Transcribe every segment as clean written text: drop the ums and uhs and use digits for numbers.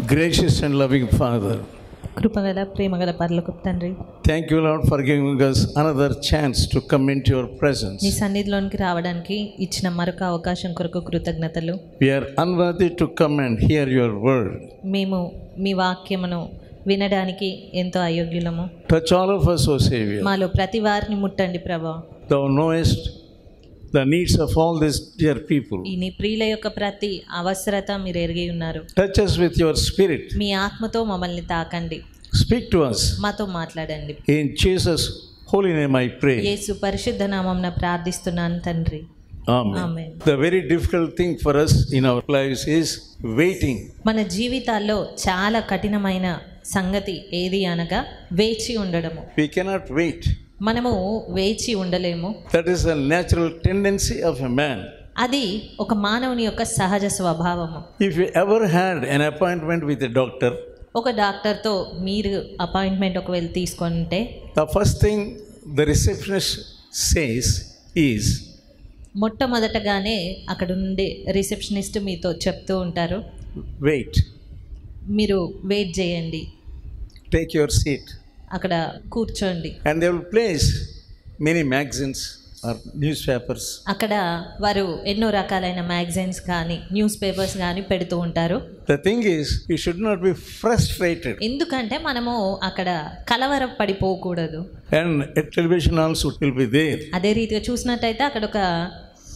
Gracious and loving Father, కృపగల ప్రేమగల పరలోకపు తండ్రి, thank you, Lord, for giving us another chance to come into your presence. నీ సన్నిధిలోనికి రావడానికి ఇచ్చిన మరొక అవకాశం కొరకు కృతజ్ఞతలు. We are unworthy to come and hear your word. మేము మీ వాక్యమును వినడానికి ఎంతో అయోగ్యులము. Touch all of us, O Savior. మాలో ప్రతి వారిని ముట్టండి ప్రభా. Thou knowest the needs of all these dear people. ఈ నీ ప్రియుల యొక్క ప్రతి అవసరత మీరు ఎరిగి ఉన్నారు. Touch us with your spirit. మీ ఆత్మతో మమ్మల్ని తాకండి. Speak to us. మాతో మాట్లాడండి. In Jesus' holy name I pray. యేసు పరిశుద్ధ నామమున ప్రార్థిస్తున్నాను తండ్రి. Amen. Amen. The very difficult thing for us in our lives is waiting. మన జీవితాల్లో చాలా కఠినమైన సంగతి ఏది అనగా వేచి ఉండడము. We cannot wait. మనము వేచి ఉండలేము. That is a natural tendency of a man. అది ఒక మానవుని యొక్క సహజ స్వభావము. If you ever had an appointment with a doctor, ఒక డాక్టర్తో మీరు అపాయింట్మెంట్ ఒకవేళ తీసుకుంటే the first thing the receptionist says is, మొట్టమొదటగానే అక్కడ ఉండే రిసెప్షనిస్ట్ మీతో చెప్తూ ఉంటారు, wait, మీరు వెయిట్ చేయండి, take your seat. అక్కడ కూర్చోండి. And they will place many magazines or newspapers. అక్కడ వారు ఎన్నో రకాలైన మ్యాగజైన్స్ కానీ న్యూస్ పేపర్స్ కానీ పెడుతూ ఉంటారు. The thing is, we should not be frustrated. ఎందుకంటే మనము అక్కడ కలవరపడిపోకూడదు. And a television also will be there. అదే రీతిగా చూసినట్టయితే అక్కడ ఒక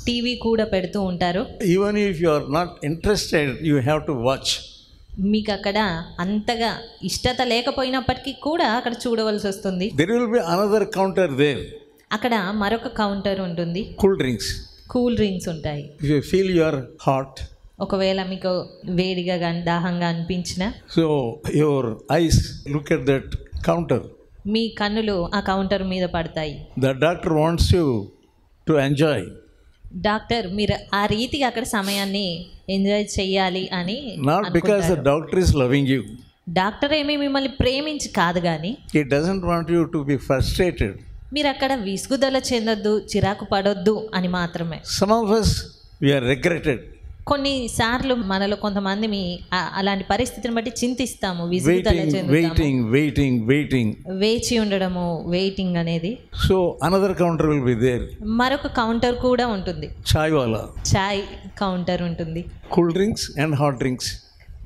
టీవీ కూడా పెడుతూ ఉంటారు. Even if you are not interested, you have to watch. మీకు అక్కడ అంతగా ఇష్టత లేకపోయినప్పటికీ కూడా అక్కడ చూడవలసి వస్తుంది. There will be another counter there. అక్కడ మరొక కౌంటర్ ఉంటుంది. Cool drinks. కూల్ డ్రింక్స్ ఉంటాయి. If you feel you are hot, ఒకవేళ మీకు వేడిగా కానీ దాహంగా అనిపించిన so your eyes look at that counter. మీ కన్నులు ఆ కౌంటర్ మీద పడతాయి. The doctor wants you to enjoy. Doctor మీరు ఆ రీతిగా అక్కడ సమయాన్ని ఎంజాయ్ చేయాలి అని Not because the doctor is loving you. Doctor ఏమీ మిమ్మల్ని ప్రేమించి కాదు కానీ He doesn't want you to be frustrated. మీరు అక్కడ విసుగుదల చెందొద్దు, చిరాకు పడొద్దు అని మాత్రమే. Some of us, we are regretted. కొన్నిసార్లు మనలో కొంతమంది అలాంటి పరిస్థితిని బట్టి చింతిస్తాము, విసుగుదల చెందుతాము. Waiting. వేచి ఉండడము, వెయిటింగ్ అనేది. So another counter will be there. మరొక కౌంటర్ కూడా ఉంటుంది. Chai wala. చాయ్ కౌంటర్ ఉంటుంది. Cool drinks and hot drinks.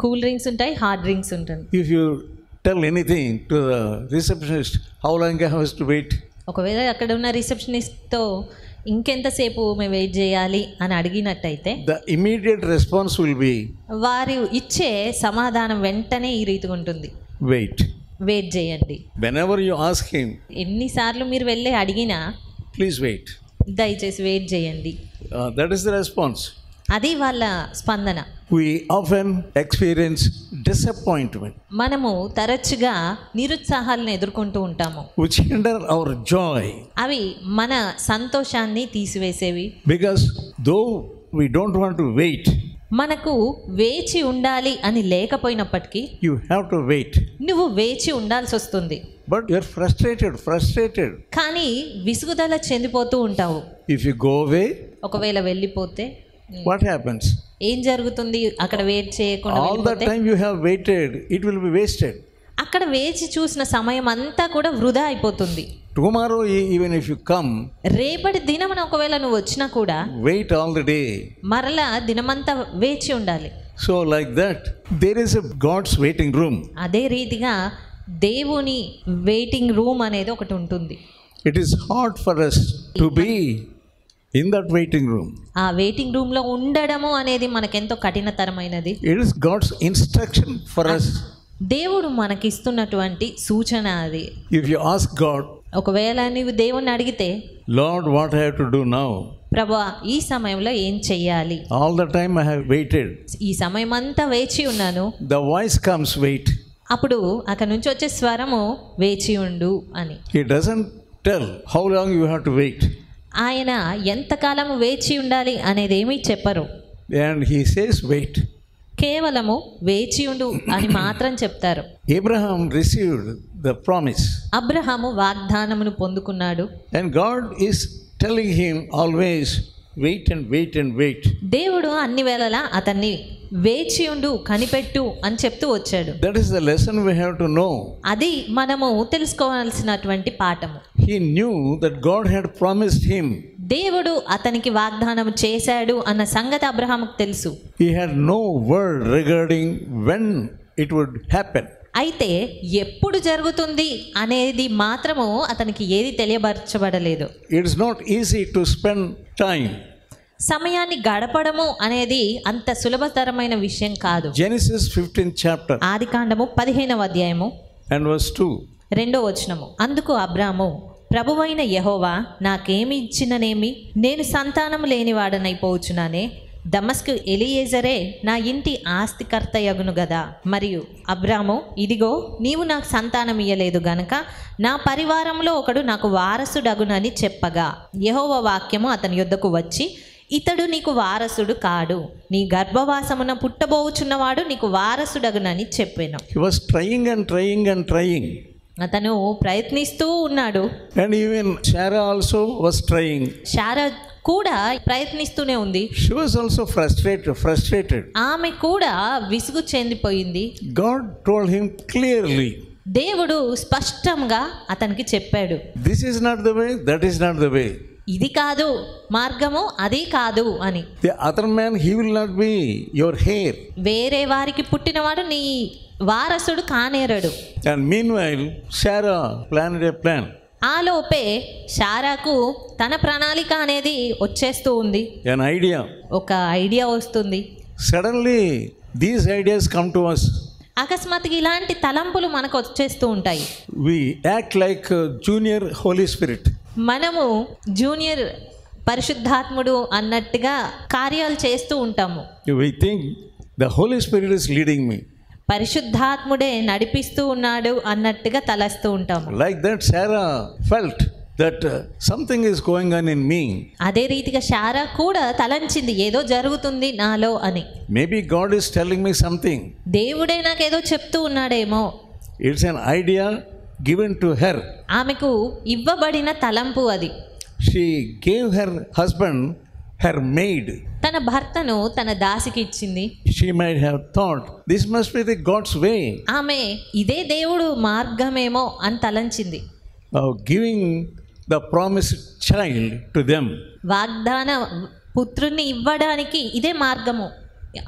Cool drinks ఉంటాయి, హాట్ డ్రింక్స్ ఉంటుంది. If you tell anything to the receptionist, how long I have to wait? ఒకవేళ అక్కడ ఉన్న రిసెప్షనిస్ట్తో ఇంకెంతసేపు మేము వెయిట్ చేయాలి అని అడిగినట్టయితే The immediate response will be, వారు ఇచ్చే సమాధానం వెంటనే ఈ రీతిగా ఉంటుంది, wait. వెయిట్ చేయండి. Whenever you ask him, ఎన్నిసార్లు మీరు వెళ్ళి అడిగినా please wait. దయచేసి వెయిట్ చేయండి. That is the response. అది వాళ్ళ స్పందన. We often experience disappointment, మనము తరచుగా నిరుత్సాహాలను ఎదుర్కొంటూ ఉంటాము, which hinder our joy. అవి మన సంతోషాన్ని తీసివేసేవి. Because though we don't want to wait, మనకు వేచి ఉండాలి అని లేకపోయినప్పటికీ you have to wait. నువ్వు వేచి ఉండాల్సి వస్తుంది. But you are frustrated. కానీ విసుగుదల చెందిపోతూ ఉంటావు. If you go away, ఒకవేళ వెళ్ళిపోతే what happens? ఏం జరుగుతుంది? అక్కడ వెయిట్ చేయకుండా All the వెళ్ళిపోతే time you have waited, it will be wasted. అక్కడ వేచి చూసిన సమయం అంతా కూడా వృధా అయిపోతుంది. Tomorrow, even if you come, రేపటి దినమున ఒకవేళ నువ్వు వచ్చినా కూడా wait all the day. మరలా దినమంతా వేచి ఉండాలి. So like that, there is a God's waiting room. అదే రీతిగా దేవుని వెయిటింగ్ రూమ్ అనేది ఒకటి ఉంటుంది. It is hard for us to be in that waiting room. ఆ వెయిటింగ్ రూమ్లో ఉండడము అనేది మనకెంతో కఠినతరమైనది. It is God's instruction for us. దేవుడు మనకిస్తున్నటువంటి సూచన అది. If you ask God, ఒకవేళ నీవు దేవుణ్ణి అడిగితే, Lord, what I have to do now? ప్రభువా ఈ సమయంలో ఏం చెయ్యాలి? All the time I have waited. ఈ సమయం అంతా వేచి ఉన్నాను. The voice comes, wait. అప్పుడు అక్కడ నుంచి వచ్చే స్వరము వేచి ఉండు అని. He doesn't tell how long you have to wait. ఆయన ఎంతకాలం వేచి ఉండాలి అనేది ఏమీ చెప్పరు. And he says, wait. కేవలము వేచి ఉండు అని మాత్రం చెప్తారు. Abraham received the promise. Abraham వాగ్దానమును పొందుకున్నాడు. And God is telling him always, wait and wait and wait. దేవుడు అన్ని వేళలా అతన్ని వేచియుండు, కనిపెట్టు అని చెప్తూ వచ్చాడు. That is the lesson we have to know. అది మనము తెలుసుకోవాల్సినటువంటి పాఠము. He knew that God had promised him. దేవుడు అతనికి వాగ్దానం చేశాడు అన్న సంగతి అబ్రహాముకు తెలుసు. He had no word regarding when it would happen. అయితే ఎప్పుడు జరుగుతుంది అనేది మాత్రము అతనికి ఏది తెలియపరచబడలేదు. It is not easy to spend time. సమయాన్ని గడపడము అనేది అంత సులభతరమైన విషయం కాదు. Genesis 15th chapter ఆదికాండము 15వ అధ్యాయము and verse 2. 2వ వచనము. అందుకు అబ్రాము, ప్రభువైన యెహోవా నాకేమి ఇచ్చిననేమి, నేను సంతానము లేనివాడనైపోవచ్చునానే, దమస్కు ఎలియేజరే నా ఇంటి ఆస్తికర్తయగును గదా. మరియు అబ్రాము, ఇదిగో నీవు నాకు సంతానం ఇయ్యలేదు గనక నా పరివారంలో ఒకడు నాకు వారసుడగునని చెప్పగా, యెహోవా వాక్యము అతని యొద్దకు వచ్చి, ఇతడు నీకు వారసుడు కాడు, నీ గర్భవాసమున పుట్టబోచున్నవాడు నీకు వారసుడగునని చెప్పాను. He was trying and trying and trying. అతను ప్రయత్నిస్తూ ఉన్నాడు. And even Sarah also was trying. Sarah కూడా ప్రయత్నిస్తూనే ఉంది. She was also frustrated. ఆమె కూడా విసుగు చెందిపోయింది. God told him clearly. దేవుడు స్పష్టంగా అతనికి చెప్పాడు, This is not the way, that is not the way. ఇది కాదు మార్గము, అది కాదు అని. The other man, he will not be your heir. వేరే వారికి పుట్టినవాడు నీ వారసుడు కానేరడు. And meanwhile, Sarah planned a plan. ఆలోపే శారాకు తన ప్రణాళిక అనేది వచ్చేస్తూ ఉంది. An idea. ఒక ఐడియా వస్తుంది. Suddenly, these ideas come to us. అకస్మాత్తుగా ఇలాంటి తలంపులు మనకు వచ్చేస్తూ ఉంటాయి. We act like junior Holy Spirit. మనము జూనియర్ పరిశుద్ధాత్ముడు అన్నట్టుగా కార్యాలు చేస్తూ ఉంటాము. We think the Holy Spirit is leading me. పరిశుద్ధాత్ముడే నడిపిస్తూ ఉన్నాడు అన్నట్టుగా తలస్తూ ఉంటాము. Like that, Sarah felt that something is going on in me. అదే రీతిగా శారా కూడా తలంచింది, ఏదో జరుగుతుంది నాలో అని. Maybe God is telling me something. దేవుడే నాకేదో చెప్తూ ఉన్నాడేమో. It's an idea given to her. ఆమెకు ఇవ్వబడిన తలంపు అది. She gave her husband her maid. తన భర్తను తన దాసికి ఇచ్చింది. She might have thought this must be the God's way ఆమె ఇదే దేవుడు మార్గమేమో అని తలంచింది. of giving the promised child to them. వాగ్దాన పుత్రుని ఇవ్వడానికి ఇదే మార్గము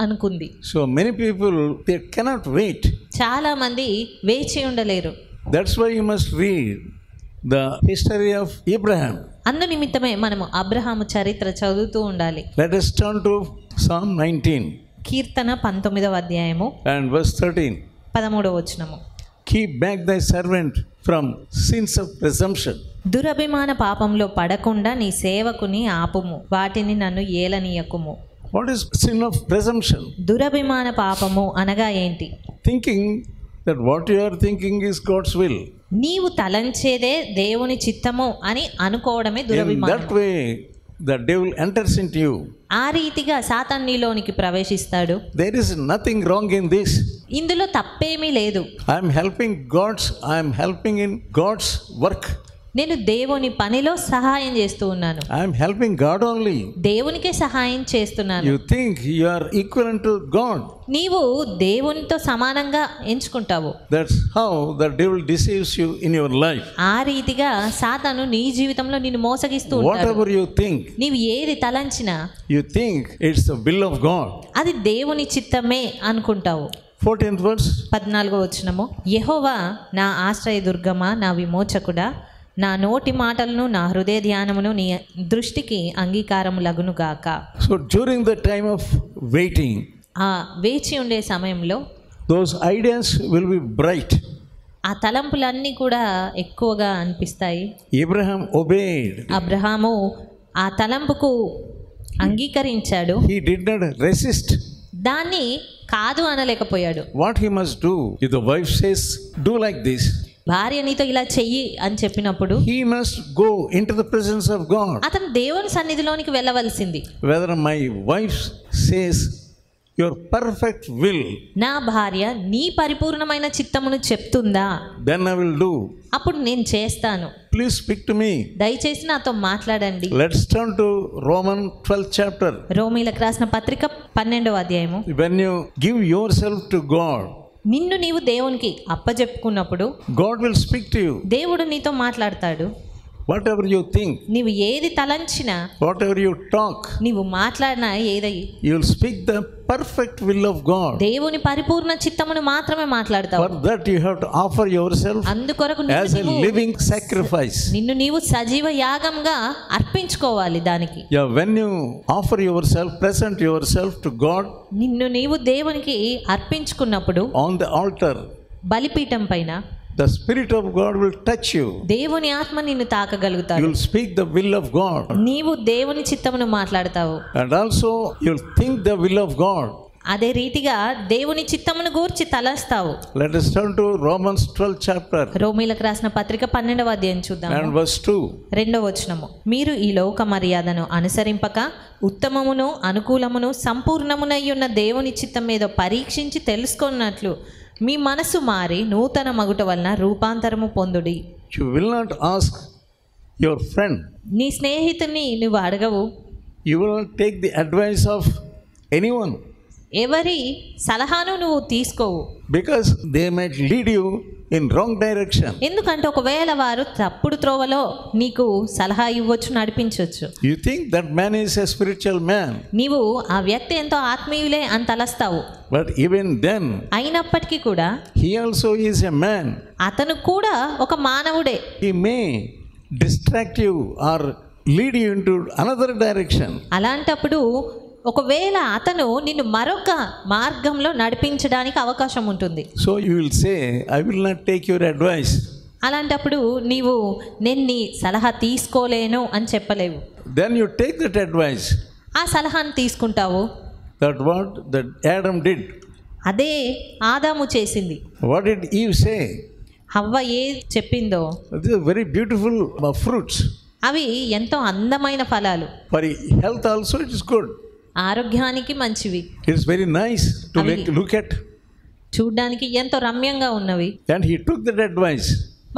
అనుకుంది. So many people, they cannot wait. చాలా మంది వేచి ఉండలేరు. That's why you must read the history of Abraham. అందు నిమిత్తమే మనము అబ్రహాము చరిత్ర చదువుతూ ఉండాలి. Let us turn to Psalm 19 కీర్తన 19వ అధ్యాయము and verse 13. 13వ వచనము. Keep back thy servant from sins of presumption. దురభిమాన పాపంలో పడకుండా నీ సేవకుని ఆపుము, వాటిని నన్ను ఏలనీయకుము. What is sin of presumption? దురభిమాన పాపము అనగా ఏంటి? Thinking that what you are thinking is God's will. నీవు తలంచేదే దేవుని చిత్తము అని అనుకోవడమే In దురభిమానం. that way, the devil enters into you. ఆ రీతిగా సాతాను నీలోనికి ప్రవేశిస్తాడు. There is nothing wrong in this. ఇందులో తప్పేమీ లేదు. I am helping in God's work. నేను దేవుని పనిలో సహాయం చేస్తూ ఉన్నాను. I am helping God only. దేవునికే సహాయం చేస్తున్నాను. You think you are equivalent to God. నీవు దేవునితో సమానంగా ఎంచుకుంటావు. That's how the devil deceives you in your life. ఆ రీతిగా సాతాను నీ జీవితంలో నిన్ను మోసగిస్తూ ఉంటాడు. Whatever you think, నీవు ఏది తలంచినా you think it's the will of God. అది దేవుని చిత్తమే అనుకుంటావు. 14th verse. 14వ వచనము. యెహోవా నా ఆశ్రయదుర్గమా, నా విమోచకుడా, నా నోటి మాటలను నా హృదయ ధ్యానమును నీ దృష్టికి అంగీకారములగును గాక. So during the time of waiting, ఆ వేచి ఉండే సమయంలో those ideas will be bright. ఆ తలంపులన్నీ కూడా ఎక్కువగా అనిపిస్తాయి. Abraham obeyed. అబ్రహాము ఆ తలంపుకు అంగీకరించాడు. He did not resist. దాన్ని కాదు అనలేకపోయాడు. What he must do, if the wife says, do like this, భార్య నీతో ఇలా చెయ్యి అని చెప్పినప్పుడు he must go into the presence of God. అతను దేవుని సన్నిధిలోనికి వెళ్ళవలసింది. Whether my wife says your perfect will, నా భార్య నీ పరిపూర్ణమైన చిత్తమును చెప్తుందా, then I will do. అప్పుడు నేను చేస్తాను. please speak to me. దయచేసి నాతో మాట్లాడండి. Let's turn to Romans 12th chapter. రోమీలకు రాసిన పత్రిక 12వ అధ్యాయము. When you give yourself to God, నిన్ను నీవు దేవునికి అప్పజెప్పుకున్నప్పుడు God will speak to you. దేవుడు నీతో మాట్లాడతాడు. Whatever you think, నీవు ఏది తలంచినా, whatever you talk, నీవు మాట్లాడినా ఏదై you will speak the perfect will of God. దేవుని పరిపూర్ణ చిత్తమును మాత్రమే మాట్లాడతావు. For that you have to offer yourself అందుకొరకు as a living sacrifice. నిన్ను నీవు సజీవ యాగంగా అర్పించుకోవాలి దానికి. Yeah, when you offer yourself, present yourself to God, నిన్ను నీవు దేవునికి అర్పించుకున్నప్పుడు on the altar, బలిపీఠం పైన the Spirit of God will touch you. దేవుని ఆత్మ నిన్ను తాకగలుగుతాడు. You will speak the will of God. నీవు దేవుని చిత్తమును మాట్లాడతావు. And also you will think the will of God. అదే రీతిగా దేవుని చిత్తమును గూర్చి తలస్తావు. Let us turn to Romans 12th chapter. రోమీలకు రాసిన పత్రిక 12వ అధ్యాయం చూద్దాం. And verse 2. 2వ వచనము. మీరు ఈ లోక మర్యాదను అనుసరింపక ఉత్తమమును అనుకూలమును సంపూర్ణమునయ్యున్న దేవుని చిత్తం మీద పరీక్షించి తెలుసుకున్నట్లు మీ మనసు మారి నూతన మగుట వలన రూపాంతరము పొందుడి. You will not ask your friend. నీ స్నేహితుని నువ్వు అడగవు. You will not take the advice of anyone. ఎవరి సలహాను నువ్వు తీసుకోవు. Because they might lead you in wrong direction. ఎందుకంటే ఒకవేళ వారు తప్పుడు త్రోవలో నీకు సలహా ఇవ్వచ్చు, నడిపించవచ్చు. You think that man is a spiritual man. నీవు ఆ వ్యక్తి ఎంతో ఆత్మీయులే అని తలస్తావు. But even then, అయినప్పటికీ కూడా he also is a man. అతను కూడా ఒక మానవుడే. He may distract you or lead you into another direction. అలాంటప్పుడు ఒకవేళ అతను నిన్ను మరొక మార్గంలో నడిపించడానికి అవకాశం ఉంటుంది. So you will say, I will not take your advice. అలాంటప్పుడు నీవు నేను నీ సలహా తీసుకోలేను అని చెప్పలేవు. Then you take that advice. ఆ సలహాను తీసుకుంటావు. That what that Adam did. అదే ఆదాము చేసింది. What did Eve say? హవ్వ ఏది చెప్పిందో. These are very beautiful fruits. అవి ఎంతో అందమైన ఫలాలు. For health also it is good. ఆరోగ్యానికి మంచివి. It is very nice to look at. చూడ్డానికి ఎంతో రమ్యంగా ఉన్నవి. And he took that advice.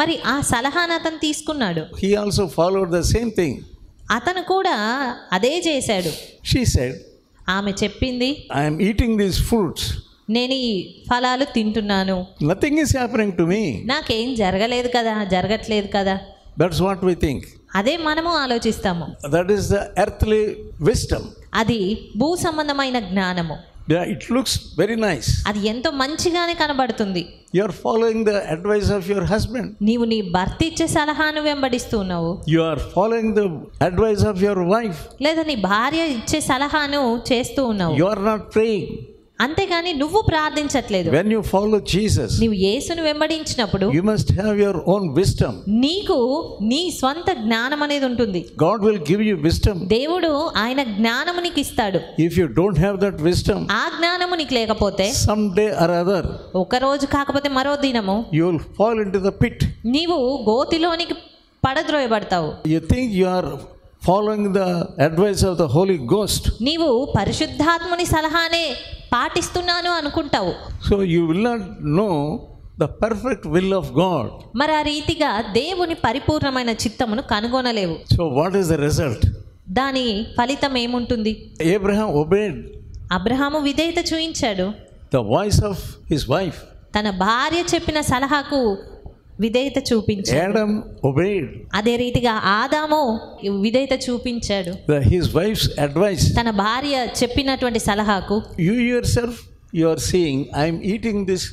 మరి ఆ సలహాను అతను తీసుకున్నాడు. He also followed the same thing. అతను కూడా అదే చేశాడు. She said, ఆమె చెప్పింది, I am eating these fruits. నేను ఈ ఫలాలు తింటున్నాను. Nothing is happening to me. నాకేం జరగట్లేదు కదా. That's what we think. అదే మనము ఆలోచిస్తాము. That is the earthly wisdom. అది భూ సంబంధమైన జ్ఞానము. Yeah, it looks very nice. అది ఎంతో మంచిగానే కనబడుతుంది. You are following the advice of your husband. నీవు నీ భర్త ఇచ్చే సలహాను వెంబడిస్తూ ఉన్నావు. You are following the advice of your wife. లేదా నీ భార్య ఇచ్చే సలహాను చేస్తూ ఉన్నావు. You are not praying. అంతేగాని నువ్వు ప్రార్థించట్లేదు. When you follow Jesus, నీవు యేసును వెంబడించినప్పుడు you must have your own wisdom. నీకు నీ స్వంత జ్ఞానం అనేది ఉంటుంది. God will give you wisdom. దేవుడు ఆయన జ్ఞానము నీకు ఇస్తాడు. If you don't have that wisdom, ఆ జ్ఞానము నీకు లేకపోతే someday or other, ఒక రోజు కాకపోతే మరో దినము you will fall into the pit. నీవు గోతిలోనికి పడద్రోయబడతావు. You think you are following the advice of the Holy Ghost. నీవు పరిశుద్ధాత్ముని సలహానే పాటిస్తున్నాను అనుకుంటావు. So you will not know the perfect will of God. మరి ఆ రీతిగా దేవుని పరిపూర్ణమైన చిత్తమును కనుగొనలేవు. So what is the result? దాని ఫలితం ఏముంటుంది? Abraham obeyed అబ్రహాము విధేయత చూయించాడు. the voice of his wife. తన భార్య చెప్పిన సలహాకు విధేయత చూపించాడు. Adam obeyed అదే రీతిగా ఆదాము విధేయత చూపించాడు. his wife's advice. తన భార్య చెప్పినటువంటి సలహాకు. You yourself, you are seeing, I am eating this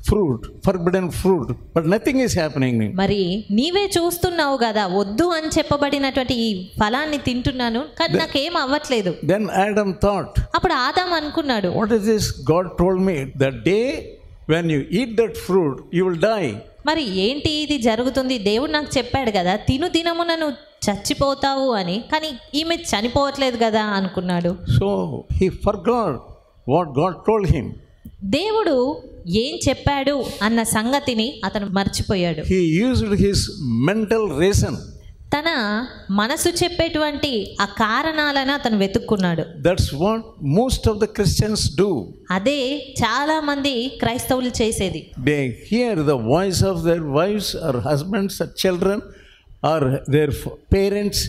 fruit, forbidden fruit, but nothing is happening. మరి నీవే చూస్తున్నావు కదా, వద్దు అని చెప్పబడినటువంటి ఈ ఫలాన్ని తింటున్నాను కానీ నాకేం అవ్వట్లేదు. Then Adam thought, అప్పుడు ఆదాము అనుకున్నాడు, what is this God told me? The day when you eat that fruit, you will die. మరి ఏంటి ఇది జరుగుతుంది? దేవుడు నాకు చెప్పాడు కదా తిను దినమున నువ్వు చచ్చిపోతావు అని, కానీ ఈమె చనిపోవట్లేదు కదా అనుకున్నాడు. So he forgot what God told him. దేవుడు ఏం చెప్పాడు అన్న సంగతిని అతను మర్చిపోయాడు. He used his mental reason. తన మనసు చెప్పేటువంటి ఆ కారణాలను అతను వెతుక్కున్నాడు. That's what most of the Christians do. అదే చాలా మంది క్రైస్తవులు చేసేది. They hear the voice of their wives or husbands or children or their parents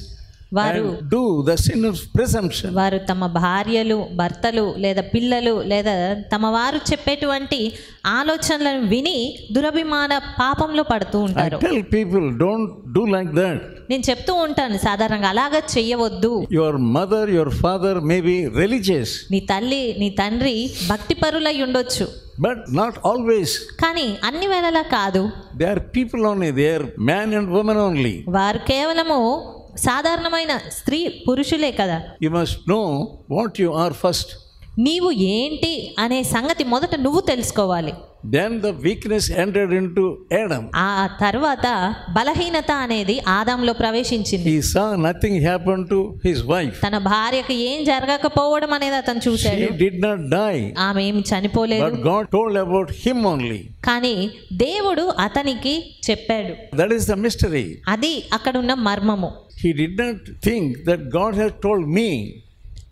వారు and do the sin of presumption. వారు తమ భార్యలు, భర్తలు లేదా పిల్లలు లేదా తమ వారు చెప్పేటువంటి ఆలోచనలను విని దురభిమాన పాపంలో పడుతూ I ఉంటారు. tell people, don't do like that. నేను చెప్తూ ఉంటాను, సాధారణంగా అలాగా చెయ్యవద్దు. Your mother, your father may be religious, నీ తల్లి, నీ తండ్రి భక్తిపరులై ఉండొచ్చు, but not always. కానీ అన్ని వేళలా కాదు. They are people only. They are man and woman only. వారు కేవలము సాధారణమైన స్త్రీ పురుషులే కదా. You must know what you are first. నీవు ఏంటి అనే సంగతి మొదట నువ్వు తెలుసుకోవాలి. Then the weakness entered into Adam. ఆ తర్వాత బలహీనత అనేది ఆదాంలో ప్రవేశించింది. He saw nothing happen to his wife. తన భార్యకు ఏం జరగకపోవడం అనేది అతను చూశాడు. She did not die, ఆమె ఏమి చనిపోలేదు, but God told about him only. కానీ దేవుడు అతనికి చెప్పాడు. That is the mystery. అది అక్కడున్న మర్మము. He did not think that God had told me.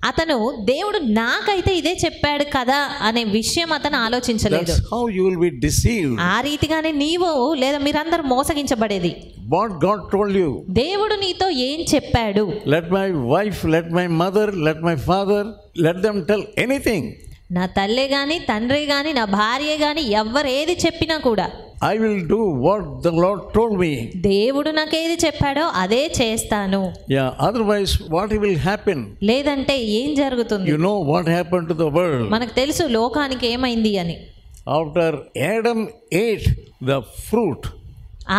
అతను దేవుడు నాకైతే ఇదే చెప్పాడు కదా అనే విషయం అతను ఆలోచించలేదు. That's how you will be deceived. ఆ రీతిగానే నీవు లేదా మీరందరూ మోసగించబడేది. What God told you. దేవుడు నీతో ఏం చెప్పాడు? Let my wife, let my mother, let my father, let them tell anything. నా తల్లే గాని, తండ్రి గాని, నా భార్య గాని ఎవరు ఏది చెప్పినా కూడా I will do what the Lord told me. దేవుడు నాకు ఏది చెప్పాడో అదే చేస్తాను. Yeah, otherwise what will happen? లేదంటే ఏం జరుగుతుంది? You know what happened to the world. మనకు తెలుసు లోకానికి ఏమైంది అని. After Adam ate the fruit,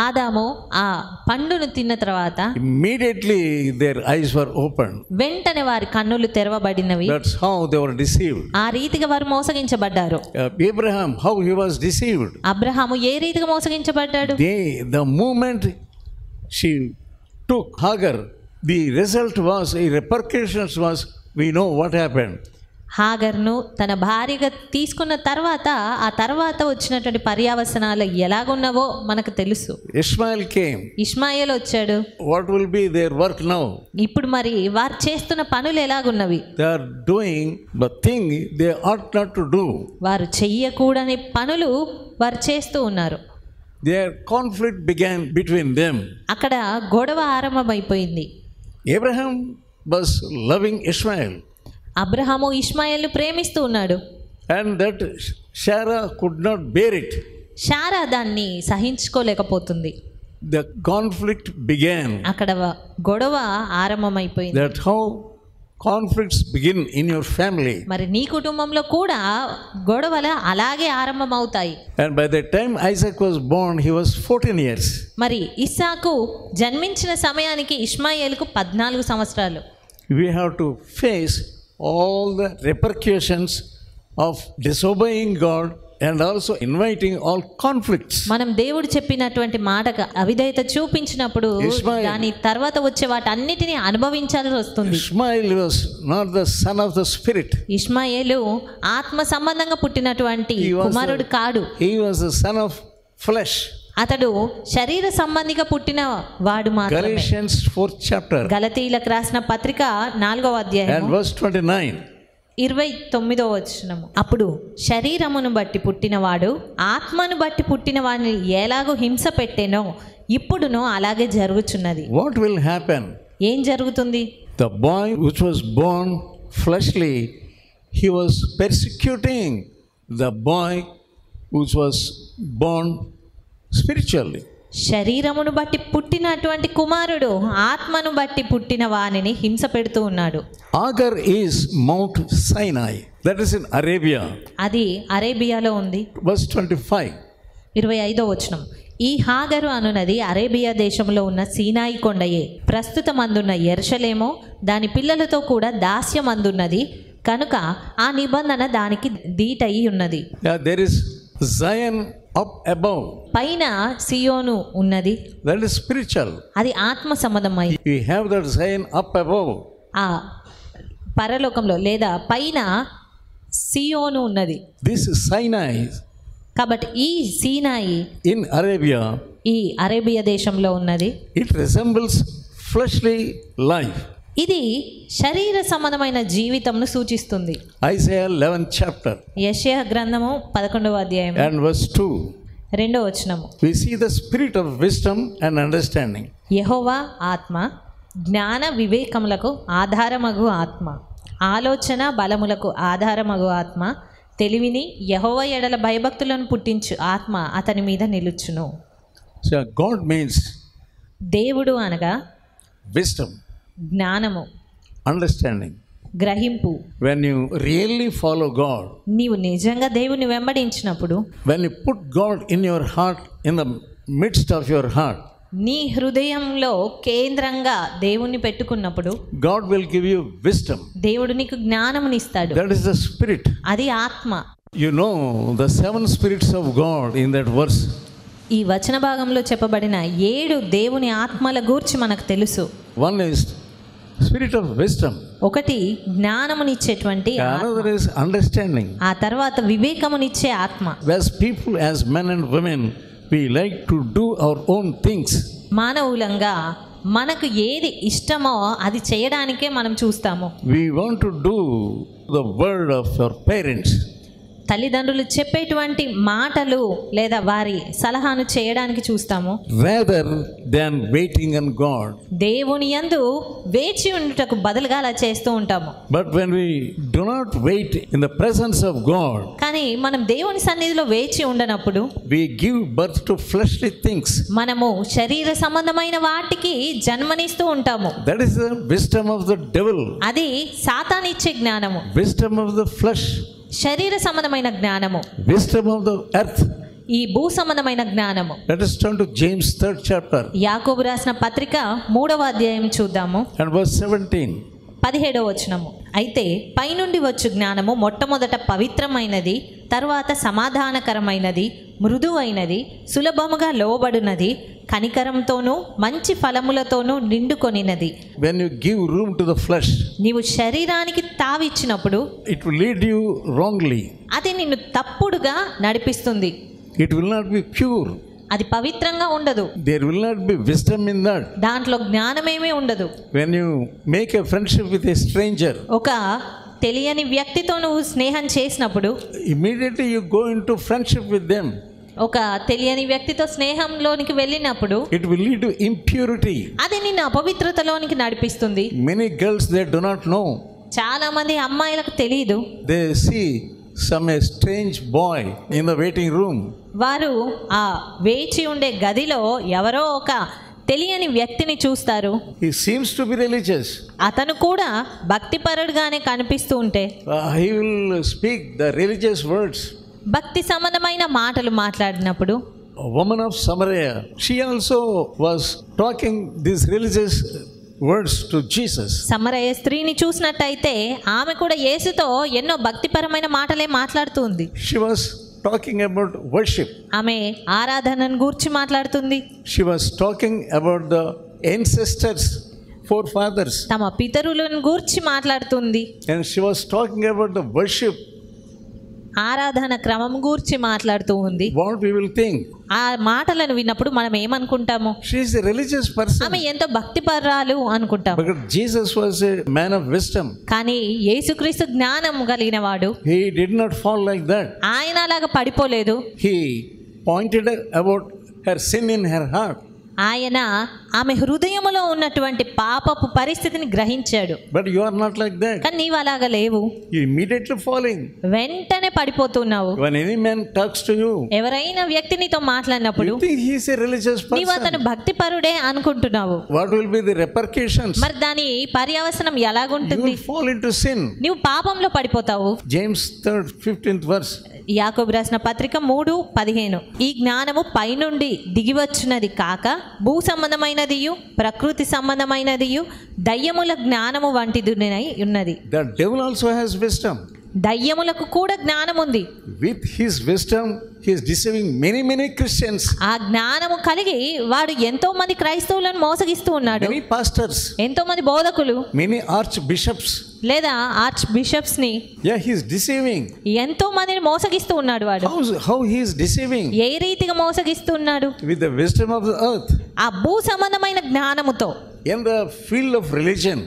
ఆదాము ఆ పండును తిన్న తర్వాత immediately their eyes were opened. వెంటనే వారి కన్నులు తెరవబడినవి. That's how they were deceived. ఆ రీతిగా వారు మోసగించబడ్డారు. Abraham, how he was deceived. Abraham ఏ రీతిగా మోసగించబడ్డాడు? The moment she took Hagar, the result was, a repercussions was, we know what happened. హాగర్ను తన భార్యగా తీసుకున్న తర్వాత ఆ తర్వాత వచ్చినటువంటి పర్యావసనాలు ఎలాగున్నావో మనకు తెలుసు. Ishmael came. ఇష్మాయేల్ వచ్చాడు. What will be their work now? ఇప్పుడు మరి వారు చేస్తున్న పనులు ఎలాగున్నవి? They are doing the thing they ought not to do. వారు చెయ్యకూడని పనులు వారు చేస్తూ ఉన్నారు. Their conflict began between them. అక్కడ గొడవ ఆరంభమైపోయింది. Abraham was loving Ishmael. Abraham ఇష్మాయేల్ను ప్రేమిస్తూ ఉన్నాడు. And that Sarah could not bear it. Sarah దాన్ని సహించుకోలేకపోతుంది. The conflict began. అక్కడ గొడవ ఆరంభమైపోయింది. That's how conflicts begin in your family. మరి నీ కుటుంబంలో కూడా గొడవలు అలాగే ఆరంభమవుతాయి. And by the time Isaac was born, he was 14 years. మరి ఇస్సాకు జన్మించిన సమయానికి ఇష్మాయేలుకు 14 సంవత్సరాలు. We have to face all the repercussions of disobeying God and also inviting all conflicts. మనం దేవుడు చెప్పినటువంటి మాటకు అవిధేయత చూపించినప్పుడు దాని తర్వాత వచ్చే వాటన్నిటిని అనుభవించాల్సి వస్తుంది. Ishmael was not the son of the spirit. ఇష్మాయేలు ఆత్మ సంబంధంగా పుట్టినటువంటి కుమారుడు కాడు. He was the son of flesh. అతడు శరీర సంబంధిగా పుట్టిన వాడు మాత్రమే. Galatians 4th chapter గలతీయులకు రాసిన పత్రిక 4వ అధ్యాయం and verse 29. 29వ వచనము. అప్పుడు శరీరమును బట్టి పుట్టినవాడు ఆత్మను బట్టి పుట్టిన వాడిని ఎలాగో హింస పెట్టెనో ఇప్పుడునో అలాగే జరుగుచున్నది. What will happen? ఏం జరుగుతుంది? The boy which was born fleshly, he was persecuting the boy which was born spiritually. శరీరమును బట్టి పుట్టినటువంటి కుమారుడు ఆత్మను బట్టి పుట్టిన వానిని హింస పెడుతూ ఉన్నాడు. Hagar is Mount Sinai. That is in Arabia. అది అరేబియాలో ఉంది. Verse 25. 25వ వచనం. ఈ హాగరు అనునది అరేబియా దేశంలో ఉన్న సీనాయి కొండయే. ప్రస్తుతం అందున్న యెరూషలేము దాని పిల్లలతో కూడా దాస్యం అందున్నది కనుక ఆ నిబంధన దానికి దీటయి ఉన్నది. There is Zion up above. పైన సియోను ఉన్నది. That is spiritual. అది ఆత్మ సంబంధమై. We have that Zion up above. ఆ పరలోకంలో లేదా పైన సియోను ఉన్నది. This Sinai కాబట్టి ఈ సీనాయి in Arabia, ఈ అరేబియా దేశంలో ఉన్నది. it resembles fleshly life. ఇది శరీర సంబంధమైన జీవితంను సూచిస్తుంది. Isaiah 11th chapter యెషయా గ్రంథము 11వ అధ్యాయం and verse 2. 2వ వచనము. We see the spirit of wisdom and understanding. యెహోవా ఆత్మ జ్ఞాన వివేకములకు ఆధారమగు ఆత్మ, ఆలోచన బలములకు ఆధారమగు ఆత్మ, తెలివిని యెహోవా ఎడల భయభక్తులను పుట్టించు ఆత్మ అతని మీద నిలుచును. So God means దేవుడు అనగా wisdom, జ్ఞానము, understanding. గ్రహింపు. When you really follow God, నీవు నిజంగా దేవుని వెంబడించినప్పుడు, when you put God in your heart, in the midst of your heart, నీ హృదయంలో కేంద్రంగా దేవుణ్ణి పెట్టుకున్నప్పుడు God will give you wisdom. దేవుడు నీకు జ్ఞానమునిస్తాడు. That is the Spirit. అది ఆత్మ. You know the 7 spirits of God in that verse. ఈ వచన భాగంలో చెప్పబడిన 7 దేవుని ఆత్మల గూర్చి మనకు తెలుసు. One is spirit of wisdom. ఒకటి జ్ఞానమునిచ్చేటువంటి ఆత్మ. Another is understanding. ఆ తర్వాత వివేకమునిచ్చే ఆత్మ. As people, as men and women, we like to do our own things. మానవులంగా మనకు ఏది ఇష్టమో అది చేయడానికే మనం చూస్తాము. We want to do the word of our parents. తల్లిదండ్రులు చెప్పేటువంటి మాటలు లేదా వారి సలహాను చేయడానికి చూస్తాము, rather than waiting on God. దేవుని యందు వేచి ఉండుటకు బదులుగా అలా చేస్తూ ఉంటాము. But when we do not wait in the presence of God, కానీ మనం దేవుని సన్నిధిలో వేచి ఉండనప్పుడు we give birth to fleshly things. మనము శరీర సంబంధమైన వాటికి జన్మనిస్తూ ఉంటాము. That is the wisdom of the devil. అది సాతానిచ్చే జ్ఞానము, Wisdom of the flesh. శరీర సంబంధమైన జ్ఞానము, Wisdom of the earth. ఈ భూ సంబంధమైన జ్ఞానము. Let us turn to James 3rd chapter యాకోబు రాసిన పత్రిక 3వ అధ్యాయం చూద్దాము. and verse 17. 17వ వచనము. అయితే పైనుండి వచ్చు జ్ఞానము మొట్టమొదట పవిత్రమైనది, తర్వాత సమాధానకరమైనది, మృదువైనది, సులభముగా లోబడునది, కనికరంతోనూ మంచి ఫలములతోనూ నిండుకొనినది. When you give room to the flesh, నీవు శరీరానికి తావిచ్చినప్పుడు it will lead you wrongly. అది నిన్ను తప్పుడుగా నడిపిస్తుంది. It will not be pure. అది పవిత్రంగా ఉండదు. There will not be wisdom in that. దాంట్లో జ్ఞానమేమీ ఉండదు. When you make a friendship with a stranger, ఒక తెలియని వ్యక్తితో నువ్వు స్నేహం చేసినప్పుడు immediately you go into friendship with them. ఒక తెలియని వ్యక్తితో స్నేహంలోనికి వెళ్ళినప్పుడు It will lead to impurity. అది నిన్ను అపవిత్రతలోనికి నడిపిస్తుంది. Many girls, they do not know. చాలా మంది అమ్మాయిలకు తెలియదు. They see a strange boy in the waiting room. వారు ఆ వేచి ఉండే గదిలో ఎవరో ఒక తెలియని వ్యక్తిని చూస్తారు. He seems to be religious. అతను కూడా భక్తిపరుడుగానే కనిపిస్తూ ఉంటే He will speak the religious words. భక్తి సంబంధమైన మాటలు మాట్లాడినప్పుడు A woman of Samaria, she also was talking these religious words to Jesus. సమరయ స్త్రీని చూసినట్టయితే ఆమె కూడా యేసుతో ఎన్నో భక్తిపరమైన మాటలే మాట్లాడుతూ ఉంది. She was talking about worship. ఆమె ఆరాధనను గూర్చి మాట్లాడుతుంది. She was talking about the ancestors, forefathers. తమ పితరులను గూర్చి మాట్లాడుతుంది. And she was talking about the worship. ఆరాధన క్రమం గూర్చి మాట్లాడుతూ ఉంది. What we will think? ఆ మాటలను విన్నప్పుడు మనం ఏమనుకుంటాము? She is a religious person. ఆమె ఎంతో భక్తిపరురాలు అనుకుంటాం. But Jesus was a man of wisdom. కానీ యేసుక్రీస్తు జ్ఞానం కలిగిన వాడు. He did not fall like that. ఆయన అలాగా పడిపోలేదు. He pointed about her sin in her heart. ఆయన ఆమె హృదయములో ఉన్నటువంటి పాపపు పరిస్థితిని గ్రహించాడు. But you are not like that. కానీ నీవు అలాగా లేవు. You immediately falling. వెంటనే పడిపోతున్నావు. When any man talks to you, ఎవరైనా వ్యక్తి నీతో మాట్లాడినప్పుడు you think he is a religious నీవు అతను person. భక్తిపరుడే అనుకుంటున్నావు. What will be the repercussions? మరి దాని పర్యవసనం You ఎలాగుంటుంది? will fall into sin. నీవు పాపంలో పడిపోతావు. James 3rd 15th verse. యాకోబు రాసిన పత్రిక 3:15. ఈ జ్ఞానము పైనుండి దిగివచ్చున్నది కాక భూ సంబంధమైనదియు ప్రకృతి సంబంధమైనదియు దయ్యముల జ్ఞానము వంటిదినై ఉన్నది. The devil also has wisdom. దయ్యములకు కూడా జ్ఞానం ఉంది. With his wisdom, he is deceiving many Christians. ఆ జ్ఞానము కలిగి వాడు ఎంతో మంది క్రైస్తవులను మోసగిస్తూ ఉన్నాడు. Many pastors, ఎంతో మంది బోధకులు many archbishops. లేదా ఆర్చ్ బిషప్స్ ని Yeah, he is deceiving. ఎంతో మందిని మోసగిస్తూ ఉన్నాడు వాడు. How he is deceiving? ఏ రీతిగా మోసగిస్తూ ఉన్నాడు? With the wisdom of the earth. ఆ భూ సంబంధమైన జ్ఞానముతో. In the field of religion,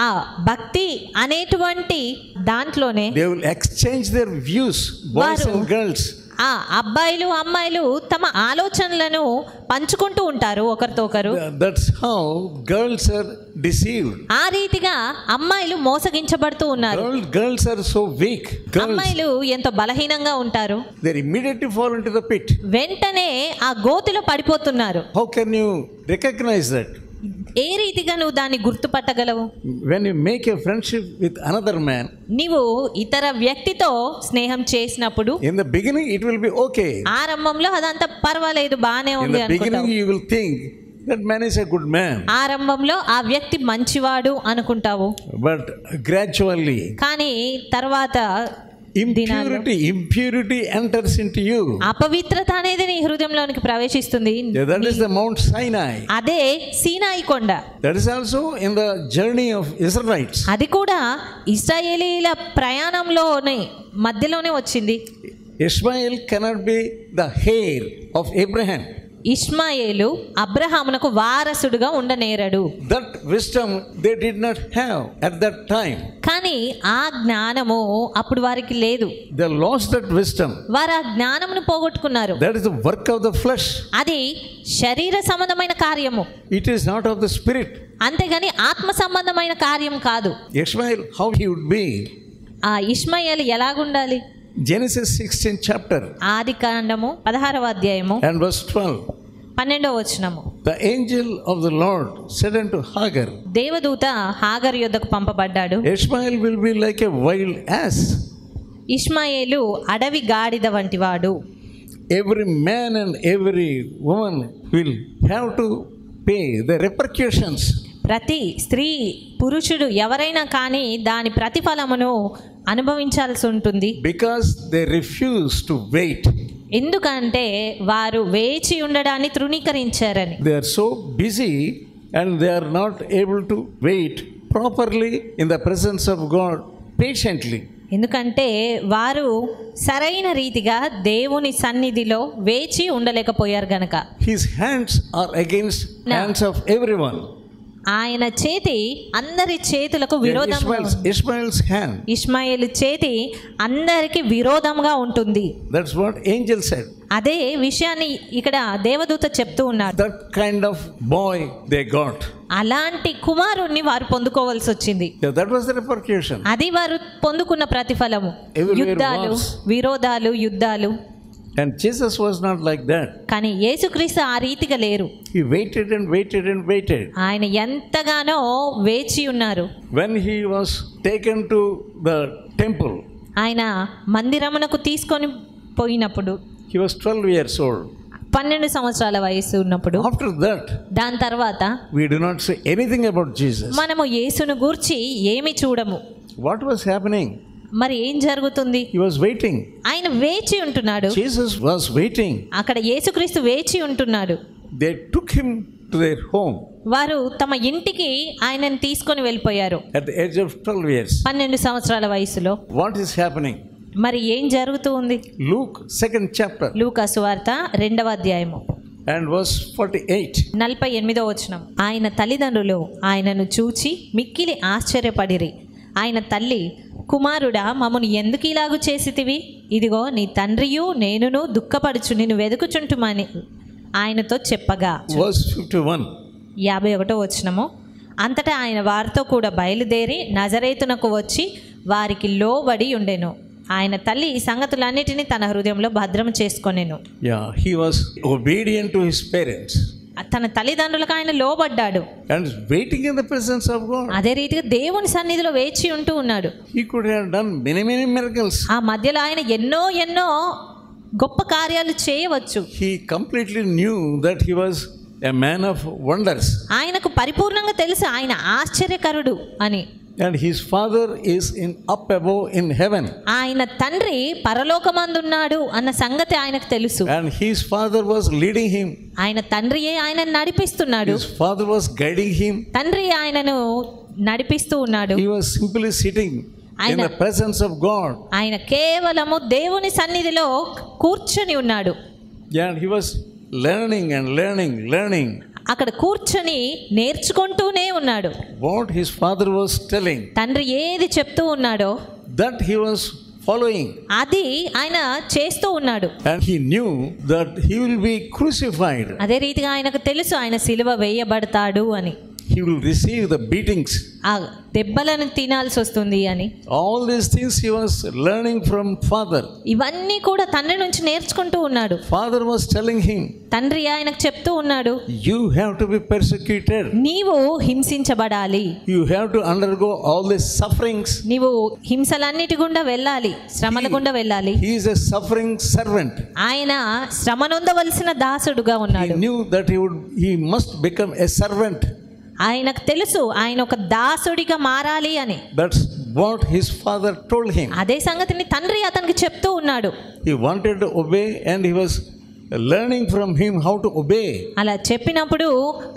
ఆ భక్తి అనేటువంటి దాంట్లోనే they will exchange their views, boys వారు and girls. ఆ అబ్బాయిలు అమ్మాయిలు తమ ఆలోచనలను పంచుకుంటూ ఉంటారు ఒకరితో ఒకరు. That's how girls are deceived. ఆ రీతిగా అమ్మాయిలు మోసగించబడుతూ ఉన్నారు. Girls are so weak. అమ్మాయిలు ఎంతో బలహీనంగా ఉంటారు. They immediately fall into the pit. వెంటనే ఆ గోతిలో పడిపోతున్నారు. How can you recognize that? ఏ రీతిగా నువ్వు దాన్ని గుర్తుపట్టగలవు? When you make a friendship with another man, నీవు ఇతర వ్యక్తితో స్నేహం చేసినప్పుడు in the beginning it will be okay. ఆరంభంలో అదంతా పర్వాలేదు, బానే In ఉంది the beginning అనుకుంటావు. you will think that man is a good man. ఆరంభంలో ఆ వ్యక్తి మంచివాడు అనుకుంటావు. But gradually కానీ తర్వాత impurity enters into you. అపవిత్రత అనేది నీ హృదయంలోనికి ప్రవేశిస్తుంది. That is the Mount Sinai. అదే సీనాయి కొండ. That is also in the journey of Israelites. అది కూడా ఇశ్రాయేలీల ప్రయాణంలోనే మధ్యలోనే వచ్చింది. Ishmael cannot be the heir of Abraham. Ishmael అబ్రహామునకు వారసుడుగా ఉండనేరడు. That wisdom they did not have at that time. కానీ ఆ జ్ఞానము అప్పుడు వారికి లేదు. They lost that wisdom. వారు ఆ జ్ఞానమును పోగొట్టుకున్నారు. That is the work of the flesh. అది శరీర సంబంధమైన కార్యము. It is not of the spirit. అంతేగాని ఆత్మ సంబంధమైన కార్యం కాదు. Ishmael, how he would be? ఆ ఇష్మాయేలు ఎలాగుండాలి? Genesis 16th chapter. ఆది కాండము 16వ అధ్యాయము And verse 12. 12వ వచనము. The angel of the Lord said unto Hagar, దేవదూత హాగరు యొద్దకు పంపబడ్డాడు. Ishmael will be like a wild ass. ఇష్మాయేలు అడవి గాడిద వంటివాడు. Every man and every woman will have to pay the repercussions. ప్రతి స్త్రీ పురుషుడు ఎవరైనా కానీ దాని ప్రతిఫలమును అనుభవించాల్సి ఉంటుంది. Because they refuse to wait. ఎందుకంటే వారు వేచి ఉండడాన్ని తృణీకరించారని. They are so busy and they are not able to wait properly in the presence of God patiently. ఎందుకంటే వారు సరైన రీతిగా దేవుని సన్నిధిలో వేచి ఉండలేకపోయారు గనక. His hands are against hands of everyone. ఆయన చేతి అందరి చేతులకు విరోధంగా Ishmael's hand. ఇష్మాయేలు చేతి అందరికి విరోధంగా ఉంటుంది. That's what angel said. అదే విషయాన్ని ఇక్కడ దేవదూత చెప్తూ ఉన్నాడు. That kind of boy they got. అలాంటి కుమారుణ్ణి వారు పొందుకోవాల్సి వచ్చింది. That was the repercussion. అది వారు పొందుకున్న ప్రతిఫలము. యుద్ధాలు, విరోధాలు, యుద్ధాలు. And Jesus was not like that. కానీ యేసుక్రీస్తు ఆ రీతిగా లేరు. He waited and waited and waited. ఆయన ఎంతగానో వేచి ఉన్నారు. When he was taken to the temple, ఆయన మందిరమునకు తీసుకొని పోయినప్పుడు he was 12 years old. 12 సంవత్సరాల వయసు ఉన్నప్పుడు. After that, దాని తర్వాత we do not say anything about Jesus. మనము యేసును గూర్చి ఏమి చూడము. What was happening? మరి ఏం జరుగుతుంది? He was waiting. ఆయన వేచి ఉంటున్నాడు. Jesus was waiting. అక్కడ యేసుక్రీస్తు వేచి ఉంటున్నాడు. They took him to their home. వారు తమ ఇంటికి ఆయనను తీసుకొని వెళ్ళిపోయారు. At the age of 12 years. 12 సంవత్సరాల వయసులో. What is happening? మరి ఏం జరుగుతూ ఉంది? Luke 2nd chapter. లూకా సువార్త 2వ అధ్యాయము and verse 48. 48వ వచనం. ఆయన తల్లిదండ్రులు ఆయనను చూచి మిక్కిలి ఆశ్చర్యపడిరి. ఆయన తల్లి, కుమారుడా, మమ్మను ఎందుకు ఇలాగు చేసితివి? ఇదిగో నీ తండ్రియు నేనును దుఃఖపడుచు నిన్ను వెదుకుచుంటుమని ఆయనతో చెప్పగా. Verse 51. 51వ వచనము. అంతటా ఆయన వారితో కూడా బయలుదేరి నజరేతునకు వచ్చి వారికి లోబడి ఉండెను. ఆయన తల్లి ఈ సంగతులన్నిటినీ తన హృదయంలో భద్రం చేసుకొనెను. Yeah, he was obedient to his parents. తన తల్లిదండ్రులకు ఆయన లోబడ్డాడు. And waiting in the presence of God. అదే రీతిగా దేవుని సన్నిధిలో వేచి ఉంటూ ఉన్నాడు. He could have done many miracles. ఆ మధ్యలో ఆయన ఎన్నో గొప్ప కార్యాలు చేయవచ్చు. He completely knew that he was a man of wonders. ఆయనకు పరిపూర్ణంగా తెలుసు ఆయన ఆశ్చర్యకరుడు అని. And his father is up above in heaven. ఆయన తండ్రి పరలోకమందున్నాడు అన్న సంగతి ఆయనకు తెలుసు. And his father was leading him. ఆయన తండ్రియే ఆయనను నడిపిస్తున్నాడు. His father was guiding him. తండ్రి ఆయనను నడిపిస్తూ ఉన్నాడు. He was simply sitting in the presence of God. ఆయన కేవలము దేవుని సన్నిధిలో కూర్చొని ఉన్నాడు. Yeah, and he was learning and learning. అక్కడ కూర్చొని నేర్చుకుంటూనే ఉన్నాడు. What his father was telling, తండ్రి ఏది చెప్తూ ఉన్నాడో that he was following. అది ఆయన చేస్తూ ఉన్నాడు. And he knew that he will be crucified. అదే రీతిగా ఆయనకు తెలుసు ఆయన సిలువ వేయబడతాడు అని. He will receive the beatings. ఆ దెబ్బలను తినాల్సి వస్తుంది అని. All these things he was learning from father. ఇవన్నీ కూడా తండ్రి నుంచి నేర్చుకుంటూ ఉన్నాడు. Father was telling him, తండ్రి ఆయనకు చెప్తూ ఉన్నాడు, you have to be persecuted. నీవు హింసించబడాలి. You have to undergo all these sufferings. నీవు హింసలన్నిటి గుండా వెళ్ళాలి, శ్రమల గుండా వెళ్ళాలి. He is a suffering servant. ఆయన శ్రమ నొందవలసిన దాసుడుగా He ఉన్నాడు. knew that he must become a servant. ఆయనకు తెలుసు ఆయన ఒక దాసుడిగా మారాలి అని. That's what his father told him. అదే సంగతిని తండ్రి అతనికి చెప్తూ ఉన్నాడు. He wanted to obey and he was learning from him how to obey. అలా చెప్పినప్పుడు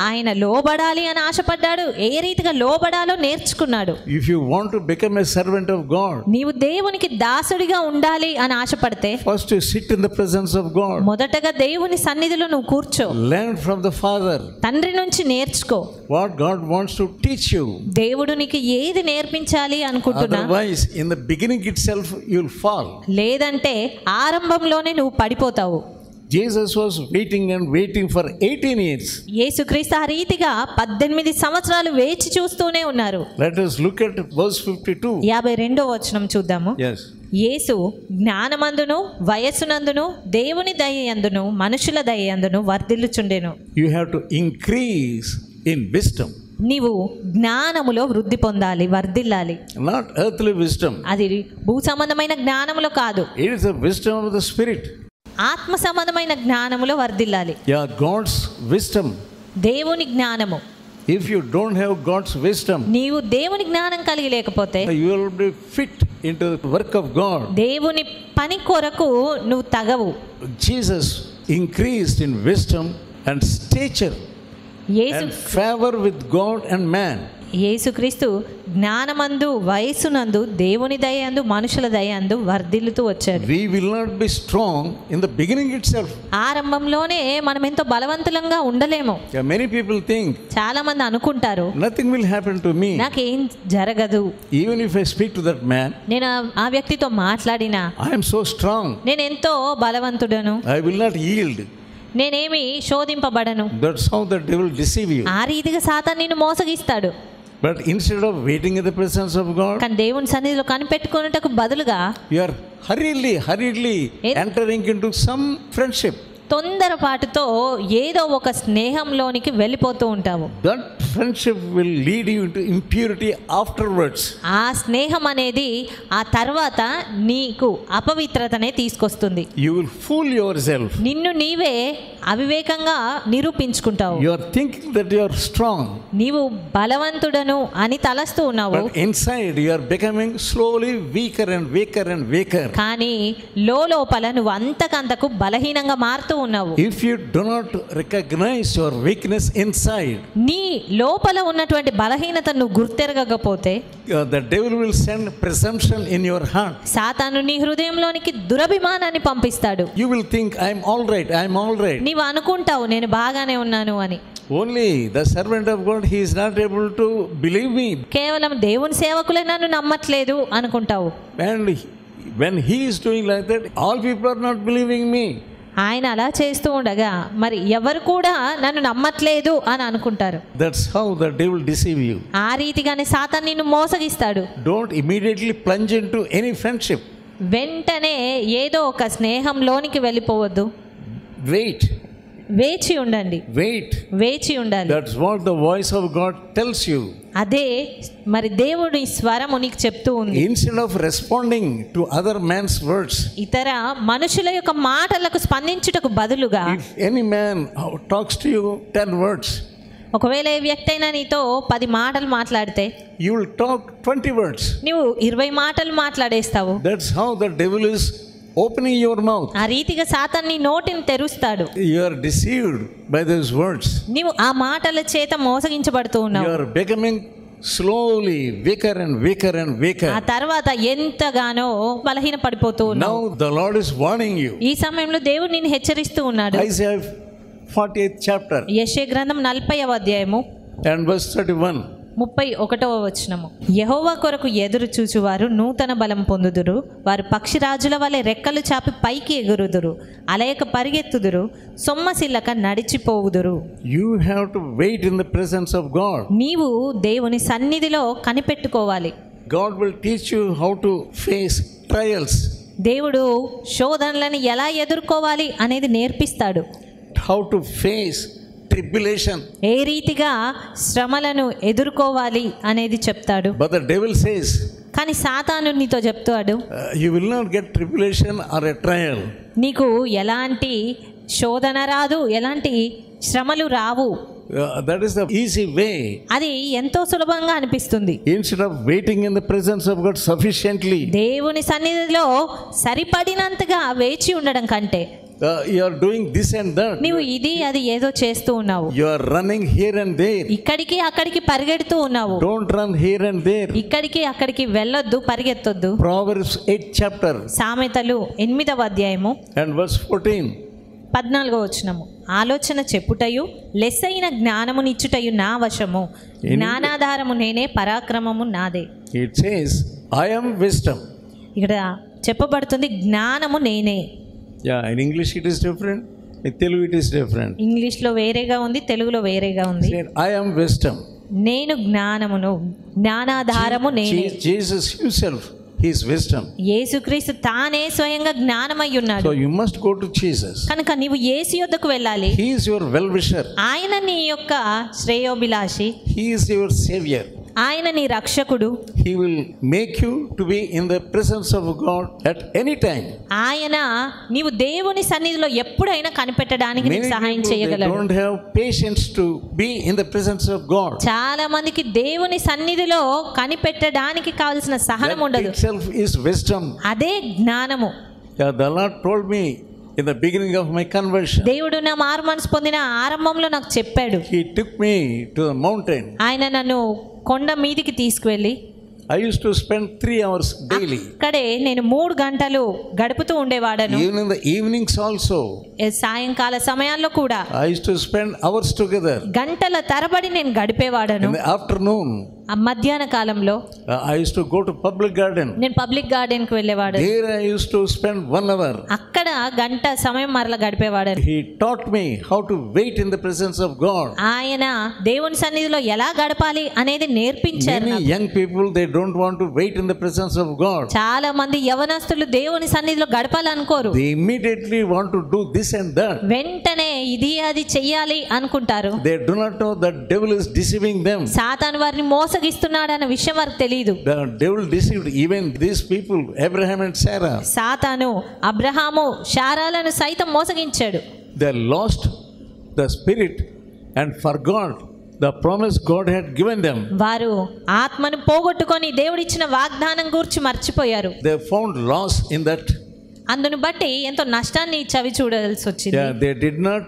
ఆయన లోబడాలి అని ఆశపడ్డాడు. ఏ రీతిగా లోబడాలో నేర్చుకున్నాడు. If you want to become a servant of God, నీవు దేవునికి దాసుడిగా ఉండాలి అని ఆశపడితే first you sit in the presence of God. మొదటగా దేవుని సన్నిధిలో నువ్వు కూర్చో. Learn from the Father తండ్రి నుంచి నేర్చుకో. what God wants to teach you. దేవుడు నీకు ఏది నేర్పించాలి అనుకుంటున్నా. Otherwise, in the beginning itself, you'll fall. లేదంటే ఆరంభంలోనే నువ్వు పడిపోతావు. Jesus was waiting and waiting for 18 years. యేసుక్రీస్తు ఆ రీతిగా 18 సంవత్సరాలు వేచి చూస్తూనే ఉన్నారు. Let us look at verse 52. 52వ వచనం చూద్దాము. Yes. యేసు జ్ఞానమందును వయస్సునందును దేవుని దయయందును మనుషుల దయయందును వర్ధిల్లుచుండెను. You have to increase in wisdom. నీవు జ్ఞానములో వృద్ధి పొందాలి, వర్ధిల్లాలి. Not earthly wisdom. అది భూ సంబంధమైన జ్ఞానములో కాదు. It is the wisdom of the Spirit. ఆత్మ సంబంధమైన జ్ఞానములో వర్ధిల్లాలి. Yeah, God's wisdom. దేవుని జ్ఞానము. If you don't have God's wisdom, నీవు దేవుని జ్ఞానం కలిగి లేకపోతే you will be fit into the work of God. దేవుని పని కొరకు నువ్వు తగవు. Jesus increased in wisdom and stature Yesu and favor with God and man. యేసుక్రీస్తు జ్ఞానమందు వయస్సునందు దేవుని దయందు మనుషుల దయందు వర్ధిల్లుతూ వచ్చారు. We will not be strong in the beginning itself. ఆరంభంలోనే మనం ఎంతో బలవంతులంగా ఉండలేము. Yeah, many people think చాలా మంది అనుకుంటారు, nothing will happen to me. నాకేం జరగదు. Even if I speak to that man, నేను ఆ వ్యక్తితో మాట్లాడినా I am so strong. నేను ఎంతో బలవంతుడను, I will not yield. నేనేమి శోధింపబడను. That's how the devil deceive you. ఆ రీతిగా సాతాను నిన్ను మోసగిస్తాడు. But instead of waiting in the presence of God, కానీ దేవుని సన్నిధిలో కనిపెట్టుకున్నటకు బదులుగా you are hurriedly entering into some friendship. తొందరపాటుతో ఏదో ఒక స్నేహంలోనికి వెళ్ళిపోతూ ఉంటావు. That friendship will lead you into impurity afterwards. ఆ స్నేహం అనేది ఆ తర్వాత నీకు అపవిత్రతనే తీసుకొస్తుంది. You will fool yourself. నిన్ను నీవే అవివేకంగా నిరూపించుకుంటావు. You are thinking that you are strong. నీవు బలవంతుడను అని తలస్తూ ఉన్నావు. But inside you are becoming slowly weaker and weaker and weaker. కానీ లోపల నువ్వు అంతకంతకు బలహీనంగా మారుతూ ఉన్నావు. If you do not recognize your weakness inside, నీ లోపల ఉన్నటువంటి బలహీనతను నువ్వు గుర్తెరగకపోతే the devil will send presumption in your heart. సాతాను నీ హృదయంలోనికి దురభిమానాన్ని పంపిస్తాడు. You will think I am all right. నీవు అనుకుంటావు నేను బాగానే ఉన్నాను అని. Only the servant of God, he is not able to believe me. కేవలం దేవుని సేవకులే నన్ను నమ్మట్లేదు అనుకుంటావు. And when he is doing like that, all people are not believing me. ఆయన అలా చేస్తూ ఉండగా మరి ఎవరు కూడా నన్ను నమ్మట్లేదు అని అనుకుంటారు. That's how the devil deceive you. ఆ రీతిగానే సాతాను నిన్ను మోసగిస్తాడు. Don't immediately plunge into any friendship. వెంటనే ఏదో ఒక స్నేహంలోనికి వెళ్ళిపోవద్దు. Wait. వేచి ఉండండి. వేచి ఉండాలి. That's what the voice of God tells you. అదే మరి దేవుడి స్వరము నీకు చెప్తూ ఉంది. Instead of responding to other man's words, ఇతర మనుషుల యొక్క మాటలకు స్పందించుటకు బదులుగా if any man talks to you 10 words, ఒకవేళ ఏ వ్యక్తి అయినా నీతో 10 మాటలు మాట్లాడితే you will talk 20 words. నువ్వు 20 మాటలు మాట్లాడేస్తావు. That's how the devil is opening your mouth. ఆ రీతిగా సాతాను నీ నోటిని తెరుస్తాడు. You are deceived by those words. నీవు ఆ మాటల చేత మోసగించబడుతూ ఉన్నావు. You are becoming slowly weaker and weaker and weaker. ఆ తర్వాత ఎంతగానో బలహీన పడిపోతూ ఉన్నావు. Now the Lord is warning you. ఈ సమయంలో దేవుడు నిన్ను హెచ్చరిస్తూ ఉన్నాడు. Isaiah 48th chapter యెషయా గ్రంథం 40వ అధ్యాయము and verse 31. 31వ వచనము. యెహోవా కొరకు ఎదురు చూచువారు నూతన బలం పొందుదురు, వారు పక్షిరాజుల వలె రెక్కలు చాపి పైకి ఎగురుదురు, అలయక పరిగెత్తుదురు, సొమ్మసిల్లక నడిచిపోవుదురు. You have to wait in the presence of God. నీవు దేవుని సన్నిధిలో కనిపెట్టుకోవాలి. God will teach you how to face trials, దేవుడు శోధనలను ఎలా ఎదుర్కోవాలి అనేది నేర్పిస్తాడు. how to face tribulation. ఏ రీతిగా శ్రమలను ఎదుర్కోవాలి అనేది చెప్తాడు. But the devil says, కానీ సాతాను నీతో చెప్తాడు, you will not get tribulation or a trial. నీకు ఎలాంటి శోధన రాదు, ఎలాంటి శ్రమలు రావు. That is the easy way. అది ఎంతో సులభంగా అనిపిస్తుంది. Instead of waiting in the presence of God sufficiently, దేవుని సన్నిధిలో సరిపడినంతగా వేచి ఉండడం కంటే you are doing this and that. నీవు ఇది అది ఏదో చేస్తూ ఉన్నావు. You are running here and there. ఇక్కడికి అక్కడికి పరిగెడుతూ ఉన్నావు. Don't run here and there. ఇక్కడికి అక్కడికి వెళ్ళొద్దు, పరిగెత్తొద్దు. Proverbs 8th chapter సామెతలు 8వ అధ్యాయము and verse 14. 14వ వచనము. ఆలోచన చెప్పుటయు లెస్సైన జ్ఞానమునిచ్చుటయు నా వశము, జ్ఞానాధారము నేనే, పరాక్రమము నాదే. It says, I am wisdom. ఇక్కడ చెప్పబడుతుంది జ్ఞానము నేనే. Yeah, in English it is different. In Telugu it is different. ఇంగ్లీష్లో వేరేగా ఉంది, తెలుగులో వేరేగా ఉంది. Said, I am wisdom. నేను జ్ఞానమును, జ్ఞానాధారము నేనే. Jesus himself, he is wisdom. యేసుక్రీస్తు తానే స్వయంగా జ్ఞానమై ఉన్నాడు. So you must go to Jesus. కనుక నీవు యేసు యొద్దకు వెళ్ళాలి. He is your well-wisher. ఆయన నీ యొక్క శ్రేయోభిలాషి, He is your savior. ఆయన నీ రక్షకుడు. He will make you to be in the presence of God at any time. ఆయన నీవు దేవుని సన్నిధిలో ఎప్పుడైనా కనిపెట్టడానికి నీకు Many సహాయం people, they చేయగలడు. don't have patience to be in the presence of God. చాలా మందికి దేవుని సన్నిధిలో కనిపెట్టడానికి కావలసిన సహనం That ఉండదు. itself is wisdom. అదే జ్ఞానము. Yeah, the Lord told me in the beginning of my conversion. దేవుడు నా మారు మనసు పొందిన ఆరంభంలో నాకు చెప్పాడు. He took me to the mountain. ఆయన నన్ను కొండ మీదికి తీసుకువెళ్ళి I used to spend 3 hours daily. అక్కడే నేను 3 గంటలు గడుపుతూ ఉండేవాడను. Even in the evenings also. సాయంకాల సమయాల్లో కూడా I used to spend hours together. గంటల తరబడి నేను గడిపేవాడను. In the afternoon, ఆ మధ్యాహ్న కాలంలో I used to go to public garden. నేను పబ్లిక్ గార్డెన్ కు వెళ్ళేవాడు. There I used to spend 1 hour. అక్కడ గంట సమయం మరల గడిపేవాడను. He taught me how to wait in the presence of God. ఆయన దేవుని సన్నిధిలో ఎలా గడపాలి అనేది నేర్పించారు. Many young people, they don't want to wait in the presence of God. చాలా మంది యవనస్తులు దేవుని సన్నిధిలో గడపాలనుకోరు. They immediately want to do this and that. వెంటనే ఇది అది చెయ్యాలి అనుకుంటారు. They do not know that devil is deceiving them. సాతాను వారిని మోసగిస్తున్నాడన్న విషయం వారికి తెలియదు. The devil deceived even these people, Abraham and Sarah. సాతాను అబ్రహాము శారాలను సైతం మోసగించాడు. They lost the spirit and forgot the promise God had given them. వారు ఆత్మను పోగొట్టుకొని దేవుడిచ్చిన వాగ్దానం గురించి మర్చిపోయారు. They found loss in that. అందును బట్టి ఎంతో నష్టాన్ని చవి చూడాల్సి వచ్చింది. Yeah, they did not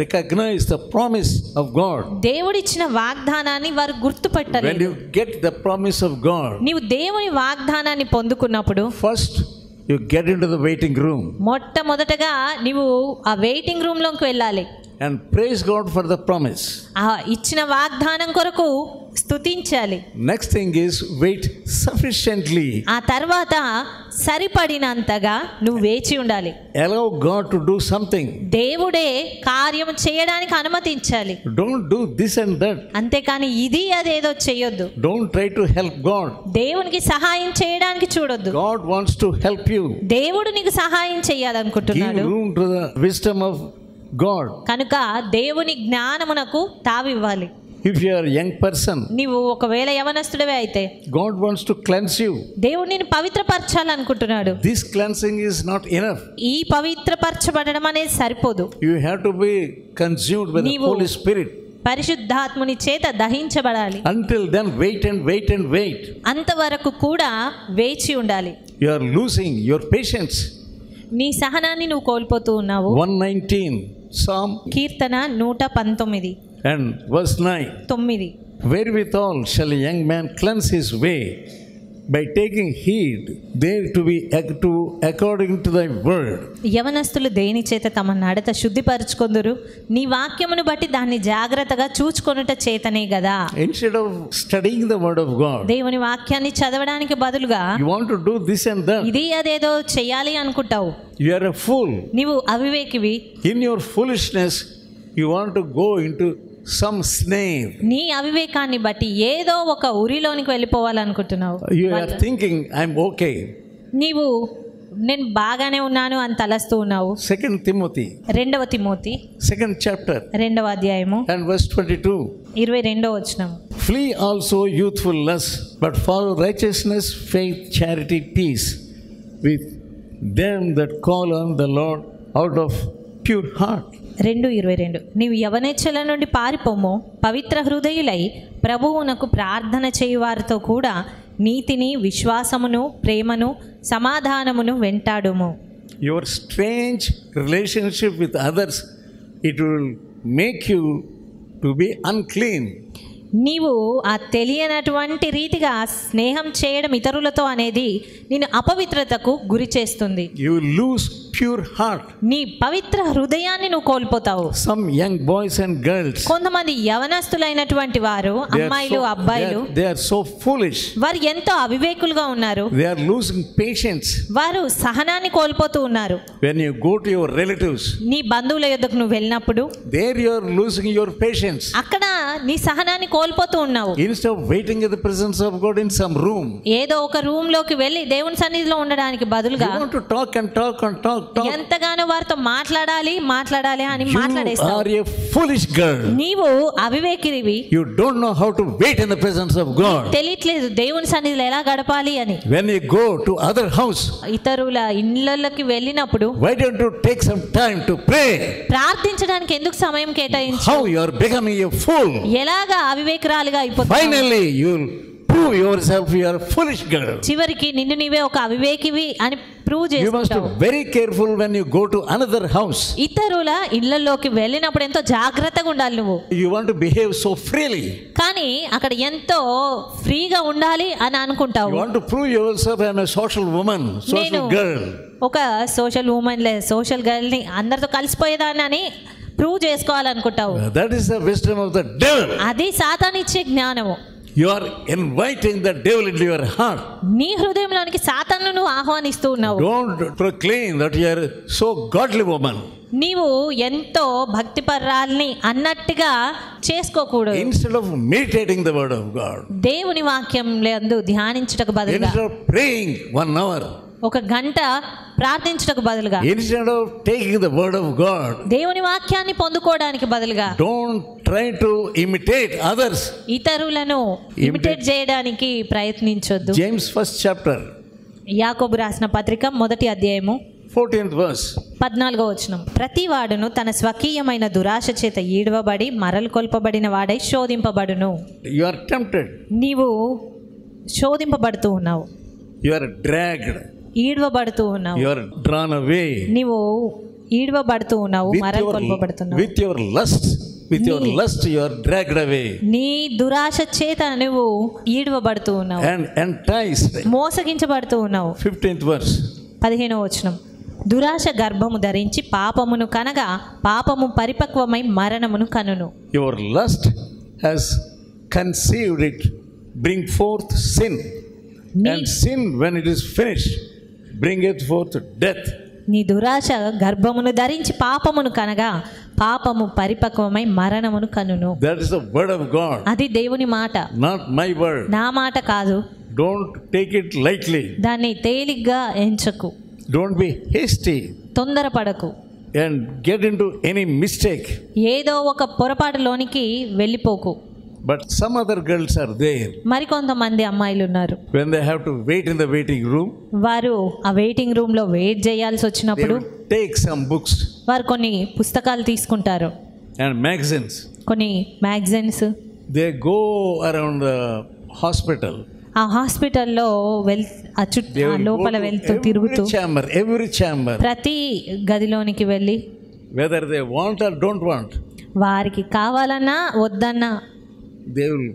recognize the promise of God. దేవుడిచ్చిన వాగ్దానాన్ని వారు When గుర్తుపట్టలేదు. you get the promise of God, నీవు దేవుని వాగ్దానాన్ని పొందుకున్నప్పుడు first you get into the waiting room మొట్టమొదటగా నీవు ఆ వెయిటింగ్ రూమ్ లోకి వెళ్ళాలి. and praise God for the promise. ఆ ఇచ్చిన వాగ్దానం కొరకు స్తుతించాలి. Next thing is wait sufficiently. ఆ తర్వాత సరిపడినంతగా నువ్వు వేచి ఉండాలి. Allow God to do something. దేవుడే కార్యం చేయడానికి అనుమతించాలి. Don't do this and that. అంతేకాని ఇది అదేదో చేయొద్దు. Don't try to help God. దేవునికి సహాయం చేయడానికి చూడొద్దు. God wants to help you. దేవుడు నీకు సహాయం Give చేయాలనుకుంటున్నాడు. room to the wisdom of God. కనుక దేవుని జ్ఞానమునకు తావివ్వాలి. If you are a young person, నీవు ఒకవేళ యవనస్తుడివే అయితే God wants to cleanse you. దేవుడు నిన్ను పవిత్రపరచాలనుకుంటున్నాడు. This cleansing is not enough. ఈ పవిత్రపరచబడడం అనేది సరిపోదు. You have to be consumed by the నీవు Holy Spirit. పరిశుద్ధాత్ముని చేత దహించబడాలి. Until then, wait and wait and wait. అంతవరకు కూడా వేచి ఉండాలి. You are losing your patience. నీ సహనాన్ని నువ్వు కోల్పోతూ ఉన్నావు. 119 Psalm Keerthana 119 and verse 9. 9. Wherewithal shall a young man cleanse his way? by taking heed there to be according to thy word. యవనస్తులు దేని చేత తమ నడత శుద్ధిపరచుకొందురు, నీ వాక్యమును బట్టి దాన్ని జాగ్రత్తగా చూచుకొనుట చేతనే గదా. Instead of studying the word of God, దేవుని వాక్యాన్ని చదవడానికి బదులుగా you want to do this and that. ఇది అదేదో చెయ్యాలి అనుకుంటావు. You are a fool. నీవు అవివేకివి. In your foolishness, you want to go into some snare. నీ అవివేకాన్ని బట్టి ఏదో ఒక ఉరిలోనికి వెళ్ళిపోవాలనుకుంటున్నావు. You are thinking, I'm okay. నీవు నేను బాగానే ఉన్నాను అని తలస్తూ ఉన్నావు. 2 Timothy, 2వ తిమోతి 2nd chapter 2వ అధ్యాయము and verse 22. 22వ వచనం. Flee also youthful lust, but follow righteousness, faith, charity, peace with them that call on the Lord out of pure heart. 2:22 నీవు యవనేచ్ఛల నుండి పారిపోము, పవిత్ర హృదయులై ప్రభువునకు ప్రార్థన చేయువారితో కూడా నీతిని, విశ్వాసమును, ప్రేమను, సమాధానమును వెంటాడుము. Your strange relationship with others, it will make you to be unclean. నీవు ఆ తెలియనటువంటి రీతిగా స్నేహం చేయడం ఇతరులతో అనేది నిన్ను అపవిత్రతకు గురి చేస్తుంది. You lose pure heart. నీ పవిత్ర హృదయాన్ని నువ్వు కోల్పోతావు. Some young boys and girls, కొంతమంది యవనస్తులైనటువంటి వారు, అమ్మాయిలు, అబ్బాయిలు, they are so foolish. వారు ఎంతో అవివేకులుగా ఉన్నారు. They are losing patience. వారు సహనాన్ని కోల్పోతూ ఉన్నారు. When you go to your relatives, నీ బంధువుల యొద్దకు నువ్వు వెళ్ళినప్పుడు there you are losing your patience. అక్కడ నీ సహనాన్ని కోల్పోతూ ఉన్నావు. Instead of waiting in the presence of God in some room, ఏదో ఒక రూమ్ లోకి వెళ్ళి దేవుని సన్నిధిలో ఉండడానికి బదులుగా you want to talk and talk and talk. ఎంతగానో వారితో మాట్లాడాలి అని You మాట్లాడేస్తావు. are a foolish girl. నీవు అవివేకివి. You don't know how to wait in the presence of God. తెలియట్లేదు దేవుని సన్నిధిలో ఎలా గడపాలి అని. When you go to other house, ఇతరుల ఇళ్ళకి వెళ్ళినప్పుడు why don't you take some time to pray? ప్రార్థించడానికి ఎందుకు సమయం కేటాయించు? How you are becoming a fool. ఎలాగా అవివేకురాలిగా అయిపోతావు. Finally you will prove yourself you are a foolish girl. చివరికి నిన్ను నీవే ఒక అవివేకివి అని ప్రూవ్ You must చేసుకుంటావు. be very careful when you go to another house. ఇతరుల ఇళ్ళలోకి వెళ్ళినప్పుడు ఎంతో జాగ్రత్తగా ఉండాలి నువ్వు. You want to behave so freely. కానీ అక్కడ ఎంతో ఫ్రీగా ఉండాలి అని అనుకుంటావు. You want to prove yourself I'm a social woman, social girl. ఒక సోషల్ ఉమెన్ సోషల్ గర్ల్ ని అందరితో కలిసిపోయేదాన్ని అని prove చేసుకోవాలనుకుంటావు. That is the wisdom of the devil. అది సాతాను ఇచ్చే జ్ఞానము. You are inviting the devil into your heart. నీ హృదయంలోనికి సాతానును నువ్వు ఆహ్వానిస్తూ ఉన్నావు. Don't proclaim that you are so godly woman. నీవు ఎంతో భక్తిపరాల్ని అన్నట్టుగా చేసుకోకూడదు. Instead of meditating the word of God, దేవుని వాక్యం యందు ధ్యానించుటకు బదులుగా, instead of praying 1 hour, ఒక గంట ప్రార్థించుటకు బదులుగా, instead of taking the word of God, దేవుని వాక్యాన్ని పొందుకోవడానికి బదులుగా, don't try to imitate others. ఇతరులను ఇమిటేట్ చేయడానికి ప్రయత్నించొద్దు. James 1st chapter, యాకోబు రాసిన పత్రిక 1వ అధ్యాయము 14th verse. 14వ వచనం. ప్రతి వాడును తన స్వకీయమైన దురాశ చేత ఈడవబడి మరలు కొల్పబడిన వాడై శోధింపబడును. You are tempted. నీవు శోధింపబడుతూ ఉన్నావు. You are dragged. ఈడవబడుతూ ఉన్నావు. You are drawn away. నీవు ఈడవబడుతూ ఉన్నావు, మరలు కొల్పబడుతున్నావు. With your lust, you are dragged away. నీ దురాశ చేత నువ్వు ఈడవబడుతూ ఉన్నావు. And enticed. మోసగించబడుతూ ఉన్నావు. 15th verse. 15వ వచనం. దురాశ గర్భము ధరించి పాపమును కనగా పాపము పరిపక్వమై మరణమును కనును. Your lust has conceived it, bring forth sin. And sin, when it is finished, bringeth forth death. నీ దురాశ గర్భమును ధరించి పాపమును కనగా పాపము పరిపక్వమై మరణమును కనును. That is the word of God. అది దేవుని మాట, not my word. నా మాట కాదు. Don't take it lightly. దాన్ని తేలిగ్గా ఎంచకు. Don't be hasty తొందరపడకు and get into any mistake. ఏదో ఒక పొరపాటులోనికి వెళ్ళిపోకు. But some other girls are there. మరికొంతమంది అమ్మాయిలు ఉన్నారు. When they have to wait in the waiting room, వారు ఆ వెయిటింగ్ రూమ్ లో వెయిట్ చేయాల్సి వచ్చినప్పుడు take some books వారు కొన్ని పుస్తకాలు తీసుకుంటారు and magazines. కొన్ని magazines. They go around the hospital. ఆ హాస్పిటల్లో లోపల వెళ్తూ తిరుగుతూ every chamber, ప్రతి గదిలోనికి వెళ్ళి, whether they want or don't want, వారికి కావాలన్నా వద్దన్నా, they will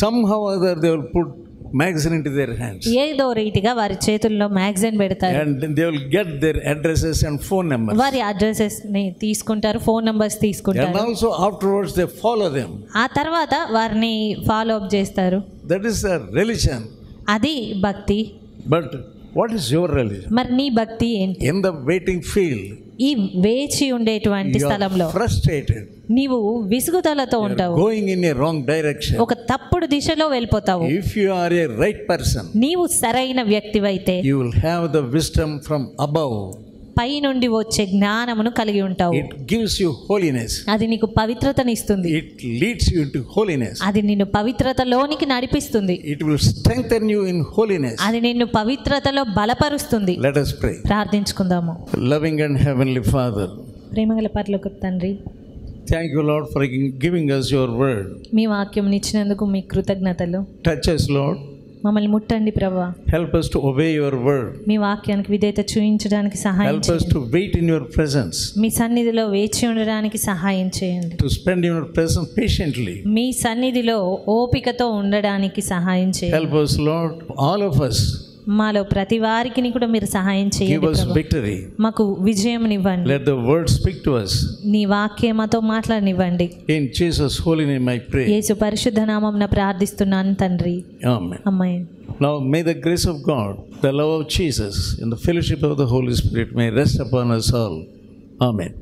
somehow or other they will put magazine into their hands. ఏదో రీతిగా వారి చేతుల్లో మ్యాగజైన్ పెడతారు. And they will get their addresses and phone numbers. వారి అడ్రసెస్ ని తీసుకుంటారు, ఫోన్ నంబర్స్ And తీసుకుంటారు. also afterwards they follow them. ఆ తర్వాత వారిని ఫాలో అప్ చేస్తారు. That is a religion. అది భక్తి. But what is your religion? మరి నీ భక్తి ఏంటి? In the waiting field, ఈ వేచి ఉండేటువంటి you స్థలంలో are frustrated, నీవు విసుగుదలతో ఉంటావు, going in a wrong direction. ఒక తప్పుడు దిశలో వెళ్ళిపోతావు. If you are a right person, నీవు సరైన వ్యక్తివైతే you will have the wisdom from above. పై నుండి వచ్చే జ్ఞానమును కలిగి ఉంటావు. It gives you holiness. అది నీకు పవిత్రతని ఇస్తుంది. It leads you into holiness. అది నిన్ను పవిత్రతలోనికి నడిపిస్తుంది. It will strengthen you in holiness. అది నిన్ను పవిత్రతలో బలపరుస్తుంది. Let us pray. ప్రార్థించుకుందాము. Loving and heavenly Father, ప్రేమగల పరలోకపు తండ్రి, thank you, Lord, for giving us your word. మీ వాక్యం ఇచ్చినందుకు మీ కృతజ్ఞతలు. Touch us, Lord. మమ్మల్ని ముట్టండి ప్రభువా. Help us to obey your word. మీ వాక్యానికి విధేయత చూపించడానికి సహాయం Help us చేయండి. to wait in your presence. మీ సన్నిధిలో వేచి ఉండడానికి సహాయం చేయండి. To spend in your presence patiently. మీ సన్నిధిలో ఓపికతో ఉండడానికి సహాయం చేయండి. Help us, Lord, all of us. మాలో ప్రతి వారికి కూడా మీరు సహాయం Give చేయండి us ప్రభువా. victory. మాకు విజయమునివ్వండి. Let the word speak to us. నీ వాక్యం మాతో మాట్లాడనివ్వండి. In Jesus' holy name I pray. యేసు పరిశుద్ధ నామమున ప్రార్థిస్తున్నాను తండ్రి. Amen. Amen. Now may the grace of God, the love of Jesus, and the fellowship of the Holy Spirit may rest upon us all. Amen.